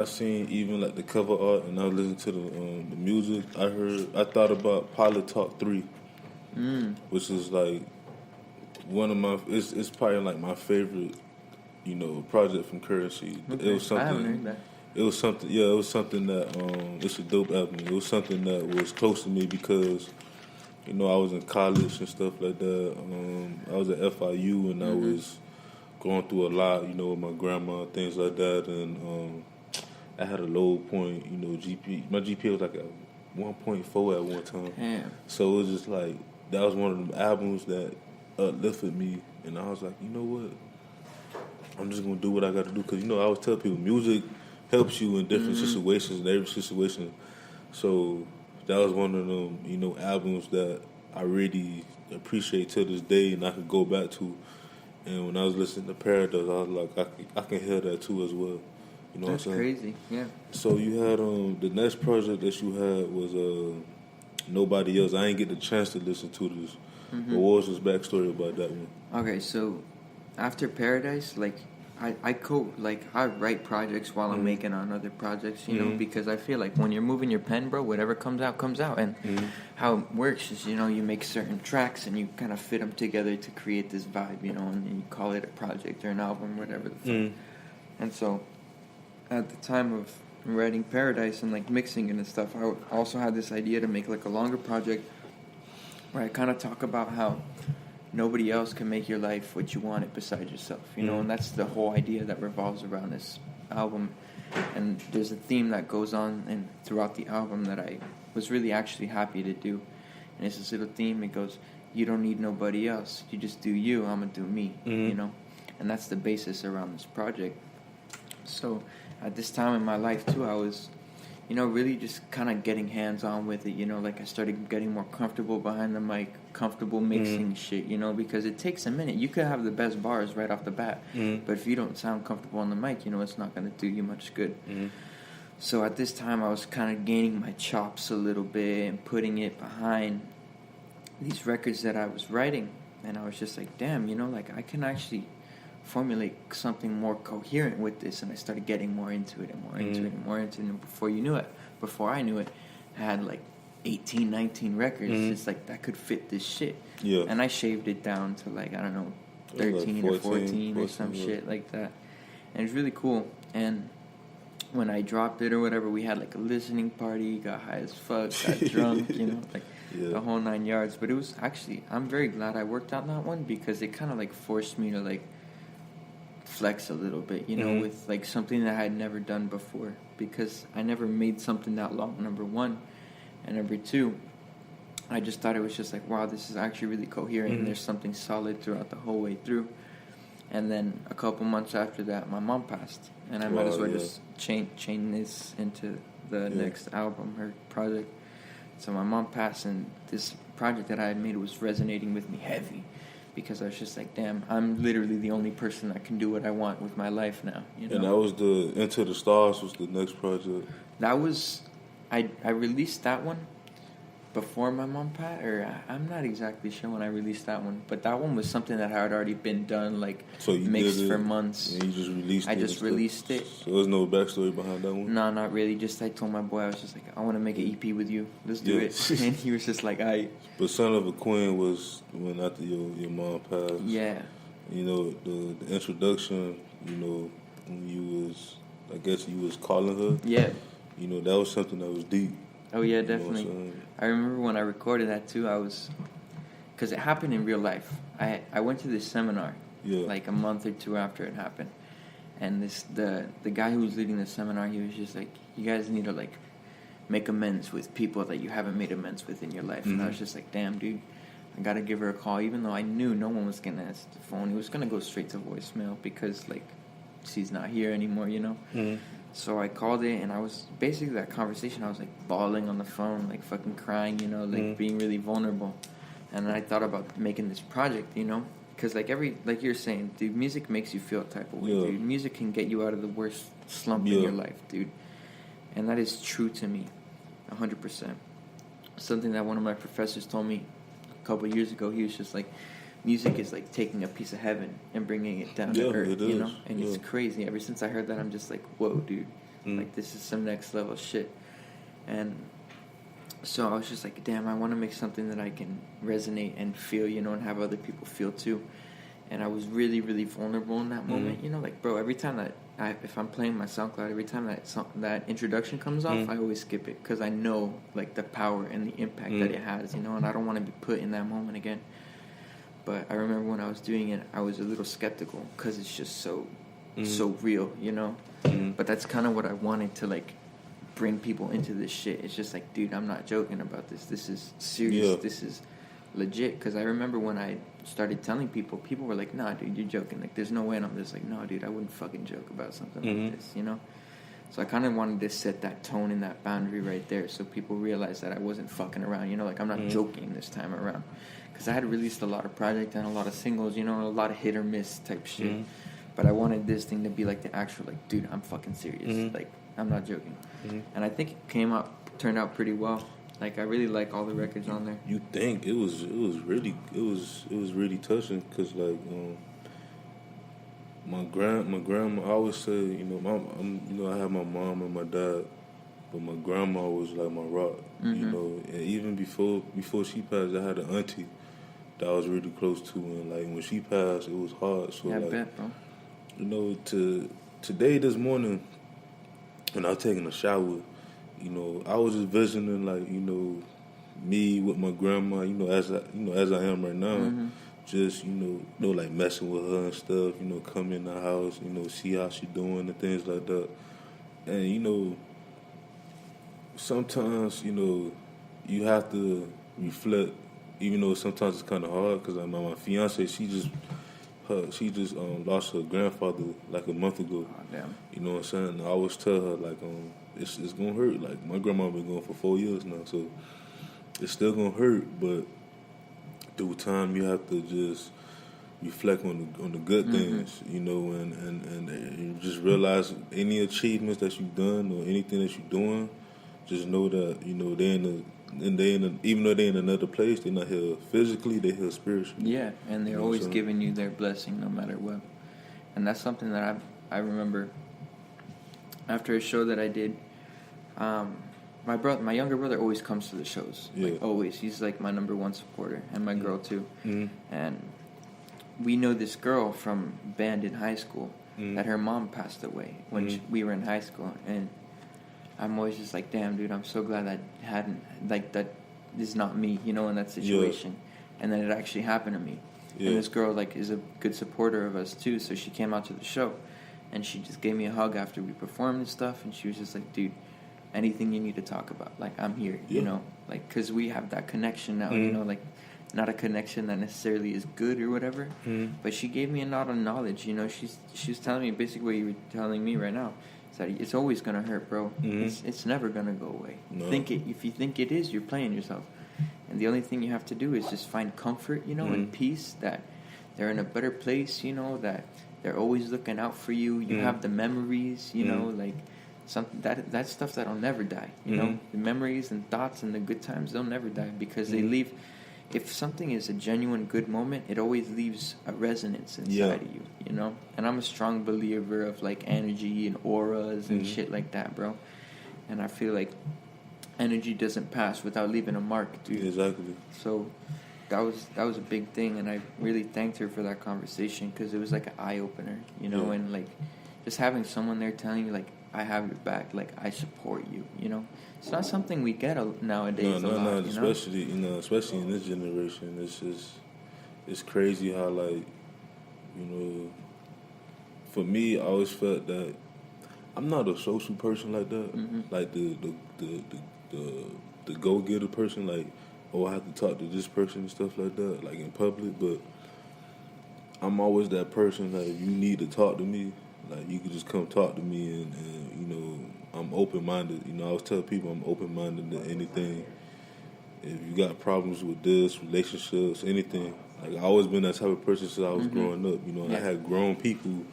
I seen even like the cover art, and I listened to the music. I thought about Pilot Talk 3, which is like one of my. It's probably like my favorite, project from Currency. It Okay, was I haven't heard something. that. It was something. Yeah, it was something that. It's a dope album. It was something that was close to me because, I was in college and stuff like that. I was at FIU and I was going through a lot, with my grandma, things like that, and I had a low point, GP. My GPA was like a 1.4 at one time. Damn. So it was just like that was one of the albums that uplifted me, and I was like, you know what? I'm just gonna do what I got to do because I always tell people music helps you in different situations, in every situation. So that was one of them, albums that I really appreciate to this day, and I could go back to. And when I was listening to Paradise, I was like, I can hear that too as well. You know That's what I'm saying? crazy. Yeah. So you had the next project that you had was Nobody Else. I ain't get the chance to listen to this. But what was his backstory about that one? Okay, so after Paradise, like I write projects while I'm making on other projects, because I feel like when you're moving your pen, bro, whatever comes out comes out. And how it works is, you make certain tracks and you kind of fit them together to create this vibe, and you call it a project or an album, whatever the fuck. And so at the time of writing Paradise and like mixing it and stuff, I also had this idea to make like a longer project where I kind of talk about how nobody else can make your life what you want it besides yourself, and that's the whole idea that revolves around this album. And there's a theme that goes on and throughout the album that I was really actually happy to do. And it's this little theme. It goes, you don't need nobody else. You just do you. I'm going to do me, And that's the basis around this project. So at this time in my life, too, I was, really just kind of getting hands-on with it, like I started getting more comfortable behind the mic, comfortable mixing shit, because it takes a minute. You could have the best bars right off the bat, but if you don't sound comfortable on the mic, it's not going to do you much good. So at this time, I was kind of gaining my chops a little bit and putting it behind these records that I was writing, and I was just like, damn, like I can actually formulate something more coherent with this. And I started getting more into it and more into it and more into it. And before I knew it, I had like 18, 19 records. It's like that could fit this shit. Yeah. And I shaved it down to like, I don't know, 13 like or 14 or some shit like that. And it was really cool. And when I dropped it or whatever, we had like a listening party, got high as fuck, got drunk, the whole 9 yards. But it was actually, I'm very glad I worked on that one because it kind of like forced me to like flex a little bit, with like something that I had never done before, because I never made something that long, number one. And number two, I just thought it was just like, wow, this is actually really coherent and there's something solid throughout the whole way through. And then a couple months after that, my mom passed, and I might as well just chain this into the next album or project. So my mom passed, and this project that I had made was resonating with me heavy, because I was just like, damn, I'm literally the only person that can do what I want with my life now. And that was the Into the Stars was the next project. That was, I released that one before my mom passed, or I'm not exactly sure when I released that one, but that one was something that had already been done, like so you mixed for months. And you just released it? I just released it. So there's no backstory behind that one? No, not really. Just I told my boy, I was just like, I want to make an EP with you. Let's do it. And he was just like, But Son of a Queen was when after your mom passed. Yeah. The introduction, when you was, I guess you was calling her. Yeah. That was something that was deep. Oh, yeah, definitely. I remember when I recorded that, too, because it happened in real life. I went to this seminar, like a month or two after it happened. And the guy who was leading the seminar, he was just like, you guys need to, like, make amends with people that you haven't made amends with in your life. And I was just like, damn, dude, I got to give her a call, even though I knew no one was going to answer the phone. It was going to go straight to voicemail because, like, she's not here anymore, So I called it, and I was basically that conversation. I was like bawling on the phone, like fucking crying, like being really vulnerable. And I thought about making this project, because like you're saying, dude, music makes you feel a type of way, dude. Music can get you out of the worst slump in your life, dude. And that is true to me, 100%. Something that one of my professors told me a couple of years ago. He was just like, music is like taking a piece of heaven and bringing it down to earth, And it's crazy. Ever since I heard that, I'm just like, whoa, dude. Like, this is some next level shit. And so I was just like, damn, I want to make something that I can resonate and feel, you know, and have other people feel too. And I was really, really vulnerable in that moment, you know, like, bro, every time that if I'm playing my SoundCloud, every time that introduction comes off, I always skip it because I know, like, the power and the impact that it has, you know, and I don't want to be put in that moment again. But I remember when I was doing it, I was a little skeptical because it's just so real, you know. But that's kind of what I wanted to, like, bring people into this shit. It's just like, dude, I'm not joking about this. This is serious. Yeah. This is legit. Because I remember when I started telling people were like, nah, dude, you're joking. Like, there's no way. And I'm just like, no, dude, I wouldn't fucking joke about something like this, you know? So I kind of wanted to set that tone and that boundary right there so people realized that I wasn't fucking around, you know? Like, I'm not joking this time around. Because I had released a lot of projects and a lot of singles, you know, a lot of hit or miss type shit. But I wanted this thing to be like the actual, like, dude, I'm fucking serious. Like, I'm not joking. And I think it turned out pretty well. Like, I really like all the records on there. You think it was really touching because, like, my grandma, I always say, you know, I have my mom and my dad, but my grandma was like my rock, you know. And even before she passed, I had an auntie that I was really close to, and like when she passed, it was hard. So, yeah, like, I bet, bro. You know, today this morning, when I was taking a shower, you know, I was just visioning, like, you know, me with my grandma, you know, as I am right now, just, you know, like messing with her and stuff, you know, come in the house, you know, see how she doing and things like that. And, you know, sometimes, you know, you have to reflect, even though sometimes it's kind of hard, because my fiance, she just lost her grandfather like a month ago. Oh, damn. You know what I'm saying? I always tell her, like, it's gonna hurt. Like, my grandma been going for 4 years now, so it's still gonna hurt. But through time, you have to just reflect on the good things, you know, and you just realize any achievements that you've done or anything that you're doing. Just know that, you know, even though they're in another place, they're not here physically, they're here spiritually. Yeah, and they're always giving you their blessing no matter what. And that's something that I remember after a show that I did. My younger brother always comes to the shows. Yeah. Like, always. He's like my number one supporter, and my girl too. And we know this girl from band in high school that her mom passed away when we were in high school, and I'm always just like, damn, dude, I'm so glad that is not me, you know, in that situation. Yeah. And then it actually happened to me. Yeah. And this girl, like, is a good supporter of us, too, so she came out to the show. And she just gave me a hug after we performed and stuff, and she was just like, dude, anything you need to talk about, like, I'm here, you know? Like, because we have that connection now, you know, like, not a connection that necessarily is good or whatever, but she gave me a lot of knowledge, you know? She was telling me basically what you were telling me right now. That it's always gonna hurt, bro. It's never gonna go away. No. If you think it is, you're playing yourself. And the only thing you have to do is just find comfort, you know, and peace. That they're in a better place, you know. That they're always looking out for you. You have the memories, you know, like something that stuff that'll never die. You know, the memories and thoughts and the good times, they'll never die because they leave. If something is a genuine good moment, it always leaves a resonance inside of you, you know? And I'm a strong believer of, like, energy and auras and shit like that, bro. And I feel like energy doesn't pass without leaving a mark, dude. Exactly. So that was a big thing, and I really thanked her for that conversation because it was like an eye-opener, you know? And, like, just having someone there telling you, like, I have your back, like, I support you, you know? It's not something we get nowadays a lot, you know? Especially in this generation. It's crazy how, like, you know, for me, I always felt that I'm not a social person like that. Like the go-getter person, like, oh, I have to talk to this person and stuff like that, like in public, but I'm always that person, like, if you need to talk to me, like, you can just come talk to me, and you know, I'm open-minded. You know, I always tell people I'm open-minded to anything. If you got problems with this, relationships, anything, like, I've always been that type of person since I was growing up. You know, I had grown people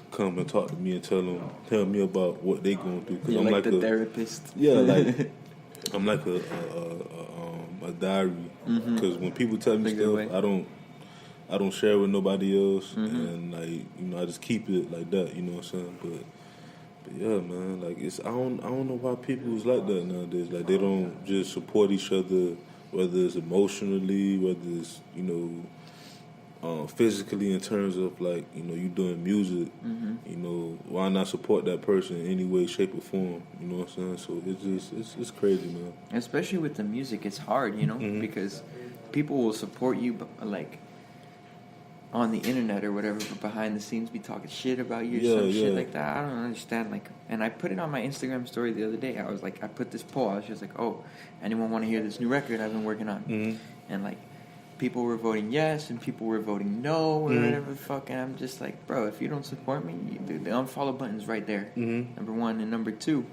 come and talk to me and tell me about what they going through. Cause I'm like the therapist. Yeah, like I'm like a diary. Because when people tell me stuff, I don't share with nobody else, and, like, you know, I just keep it like that. You know what I'm saying? But But yeah, man, like I don't know why people is like that nowadays. Like they don't just support each other, whether it's emotionally, whether it's physically in terms of like you doing music. Why not support that person in any way, shape, or form? You know what I'm saying? So it's crazy, man. Especially with the music, it's hard, because people will support you, like on the internet or whatever, but behind the scenes be talking shit about you or some shit like that. I don't understand. Like, and I put it on my Instagram story the other day. I was like, I put this poll. I was just like, oh, anyone want to hear this new record I've been working on? And like, people were voting yes and people were voting no or whatever the fuck. And I'm just like, bro, if you don't support me, the unfollow button's right there. Number one. And number two,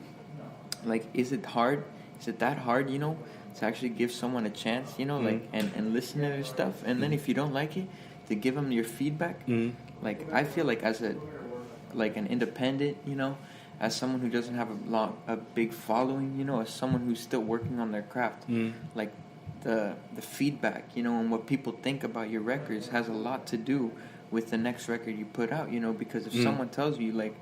like, is it hard? Is it that hard, to actually give someone a chance, like, and listen to their stuff? And then if you don't like it, to give them your feedback. Like, I feel like as an independent, as someone who doesn't have a big following, as someone who's still working on their craft, like the feedback, and what people think about your records has a lot to do with the next record you put out, because if someone tells you like,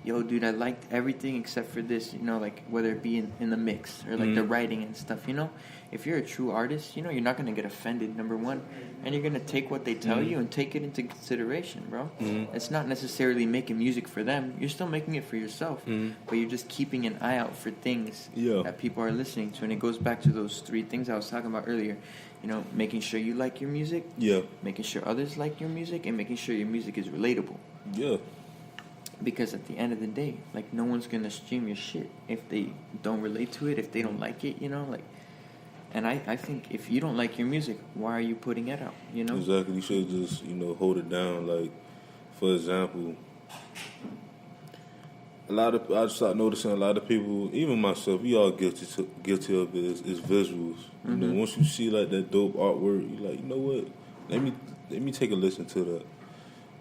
yo, dude, I liked everything except for this, like whether it be in the mix or like the writing and stuff, if you're a true artist, you're not going to get offended, number one, and you're going to take what they tell you and take it into consideration, bro. It's not necessarily making music for them. You're still making it for yourself, but you're just keeping an eye out for things that people are listening to, and it goes back to those three things I was talking about earlier. Making sure you like your music, making sure others like your music, and making sure your music is relatable. Yeah. Because at the end of the day, like, no one's gonna stream your shit if they don't relate to it, if they don't like it, like. And I think if you don't like your music, why are you putting it out? Exactly. You should just hold it down. Like, for example, I start noticing a lot of people, even myself, we all guilty of it. Is visuals. Once you see like that dope artwork, you're like, you know what? Let me take a listen to that.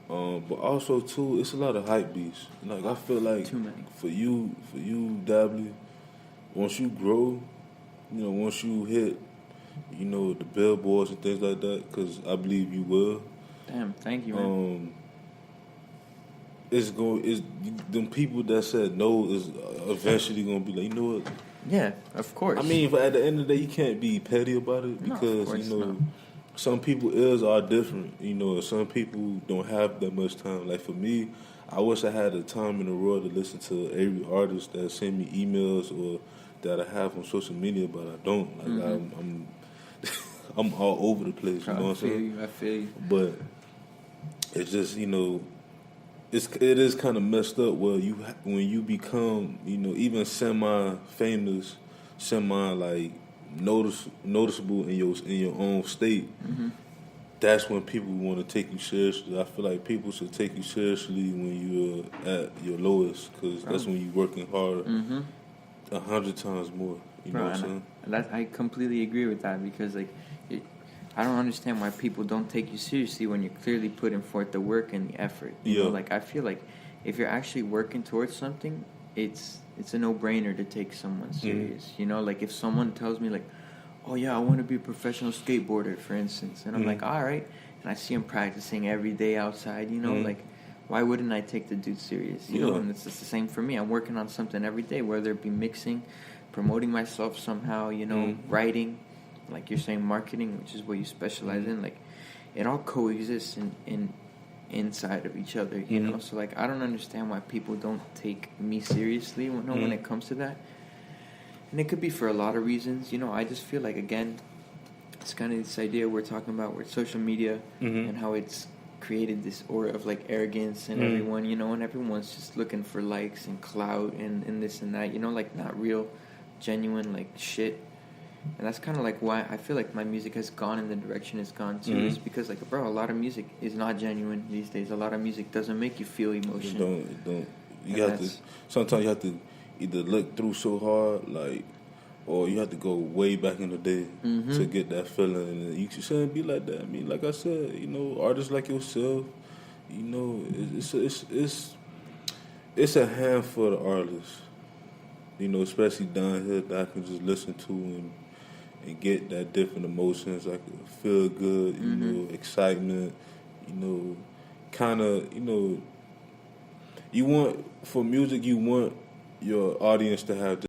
But also too, it's a lot of hype beats. Like, I feel like too many. For you, Dabley, once you grow, once you hit, the billboards and things like that, because I believe you will. Damn, thank you, man. It's them people that said no is eventually gonna be like, you know what? Yeah, of course. I mean, but at the end of the day, you can't be petty about it because not. Some people are different. Some people don't have that much time. Like for me, I wish I had the time in the world to listen to every artist that send me emails or that I have on social media, but I don't. Like I'm all over the place. You know what I'm saying? I feel you. But it's just it is kind of messed up. Well, when you become even semi-famous, like noticeable in your own state, that's when people want to take you seriously. I feel like people should take you seriously when you're at your lowest, because that's when you're working harder 100 times more. You know what I'm saying? I completely agree with that, because like I don't understand why people don't take you seriously when you're clearly putting forth the work and the effort. You know, like I feel like if you're actually working towards something, it's a no-brainer to take someone serious. Like if someone tells me like, oh yeah, I want to be a professional skateboarder, for instance, and I'm like, all right, and I see him practicing every day outside, like why wouldn't I take the dude serious? And it's just the same for me. I'm working on something every day, whether it be mixing, promoting myself somehow, writing, like you're saying, marketing, which is what you specialize in. Like it all coexists in inside of each other, you know. So like I don't understand why people don't take me seriously when it comes to that. And it could be for a lot of reasons, I just feel like, again, it's kind of this idea we're talking about with social media and how it's created this aura of like arrogance and everyone, and everyone's just looking for likes and clout and this and that, like not real, genuine like shit. And that's kind of like why I feel like my music has gone in the direction it's gone to, is because like, bro, a lot of music is not genuine these days. A lot of music doesn't make you feel emotion. It don't. Sometimes you have to either look through so hard, like, or you have to go way back in the day to get that feeling. And you shouldn't be like that. I mean, like I said, artists like yourself, it's a handful of artists, especially down here, that I can just listen to and get that different emotions, like feel good, excitement, kind of, you want for music, you want your audience to have